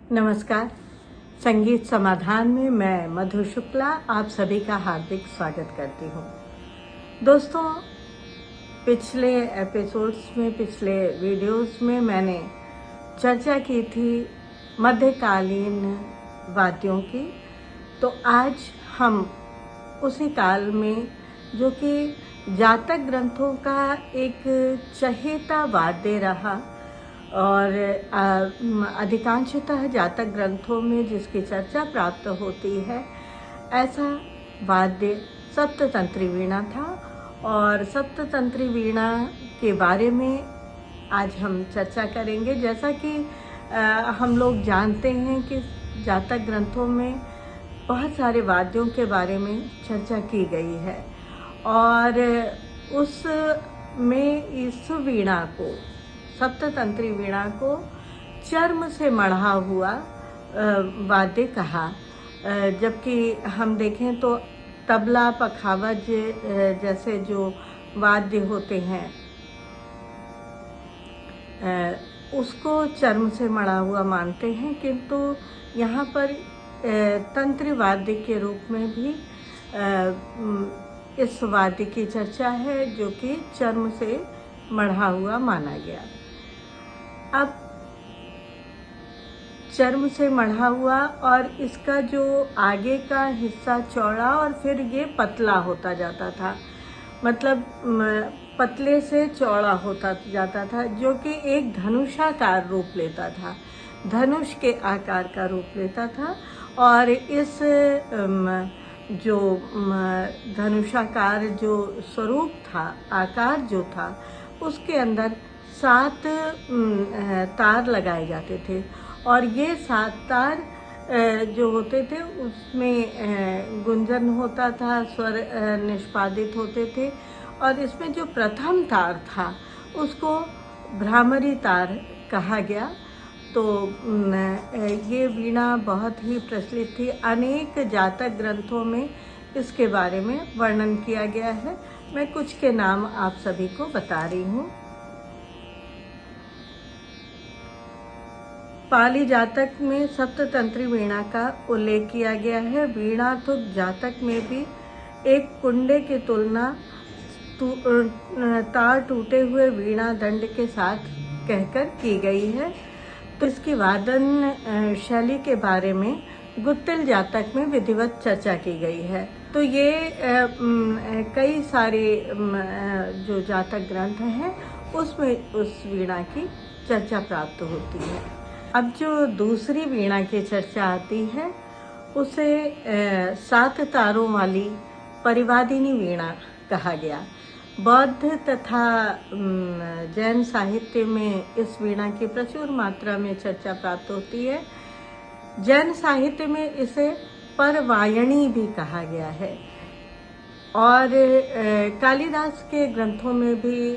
नमस्कार। संगीत समाधान में मैं मधु शुक्ला आप सभी का हार्दिक स्वागत करती हूँ। दोस्तों, पिछले एपिसोड्स में, पिछले वीडियोस में मैंने चर्चा की थी मध्यकालीन वाद्यों की। तो आज हम उसी काल में, जो कि जातक ग्रंथों का एक चहेता वाद्य रहा और अधिकांशतः जातक ग्रंथों में जिसकी चर्चा प्राप्त होती है, ऐसा वाद्य सप्ततंत्री वीणा था। और सप्ततंत्री वीणा के बारे में आज हम चर्चा करेंगे। जैसा कि हम लोग जानते हैं कि जातक ग्रंथों में बहुत सारे वाद्यों के बारे में चर्चा की गई है और उसमें इस वीणा को, सप्ततंत्री वीणा को चर्म से मढ़ा हुआ वाद्य कहा। जबकि हम देखें तो तबला, पखावज जैसे जो वाद्य होते हैं उसको चर्म से मढ़ा हुआ मानते हैं, किंतु यहाँ पर तंत्र वाद्य के रूप में भी इस वाद्य की चर्चा है, जो कि चर्म से मढ़ा हुआ माना गया। अब चर्म से मढ़ा हुआ और इसका जो आगे का हिस्सा चौड़ा और फिर ये पतला होता जाता था, मतलब पतले से चौड़ा होता जाता था, जो कि एक धनुषाकार रूप लेता था, धनुष के आकार का रूप लेता था। और इस जो धनुषाकार जो स्वरूप था, आकार जो था, उसके अंदर 7 तार लगाए जाते थे और ये 7 तार जो होते थे उसमें गुंजन होता था, स्वर निष्पादित होते थे। और इसमें जो प्रथम तार था उसको भ्रामरी तार कहा गया। तो ये वीणा बहुत ही प्रचलित थी। अनेक जातक ग्रंथों में इसके बारे में वर्णन किया गया है। मैं कुछ के नाम आप सभी को बता रही हूँ। पाली जातक में सप्ततंत्री वीणा का उल्लेख किया गया है। वीणा तो जातक में भी एक कुंडे की तुलना तार टूटे हुए वीणा दंड के साथ कहकर की गई है। तो इसकी वादन शैली के बारे में गुत्तिल जातक में विधिवत चर्चा की गई है। तो ये कई सारे जो जातक ग्रंथ हैं उसमें उस वीणा की चर्चा प्राप्त होती है। अब जो दूसरी वीणा की चर्चा आती है उसे 7 तारों वाली परिवादिनी वीणा कहा गया। बौद्ध तथा जैन साहित्य में इस वीणा की प्रचुर मात्रा में चर्चा प्राप्त होती है। जैन साहित्य में इसे परवायणी भी कहा गया है और कालिदास के ग्रंथों में भी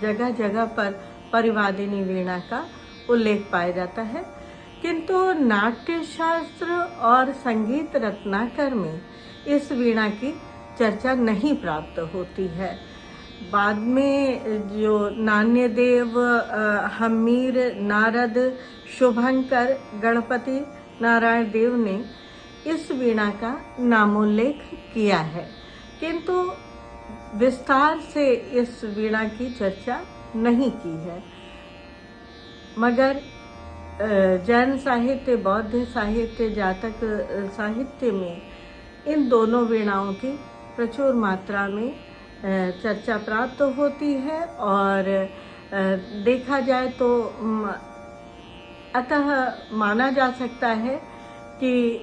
जगह जगह पर परिवादिनी वीणा का उल्लेख पाया जाता है। किंतु नाट्यशास्त्र और संगीत रत्नाकर में इस वीणा की चर्चा नहीं प्राप्त होती है। बाद में जो नान्यदेव, हम्मीर, नारद, शुभंकर, गणपति नारायण देव ने इस वीणा का नामोल्लेख किया है, किंतु विस्तार से इस वीणा की चर्चा नहीं की है। मगर जैन साहित्य, बौद्ध साहित्य, जातक साहित्य में इन दोनों वीणाओं की प्रचुर मात्रा में चर्चा प्राप्त होती है। और देखा जाए तो अतः माना जा सकता है कि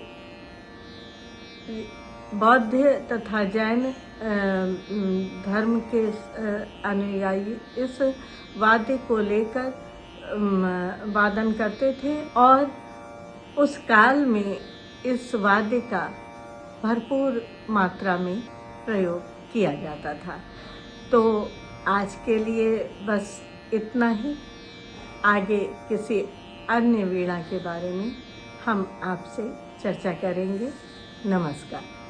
बौद्ध तथा जैन धर्म के अनुयायी इस वाद्य को लेकर वादन करते थे और उस काल में इस वाद्य का भरपूर मात्रा में प्रयोग किया जाता था। तो आज के लिए बस इतना ही। आगे किसी अन्य वीणा के बारे में हम आपसे चर्चा करेंगे। नमस्कार।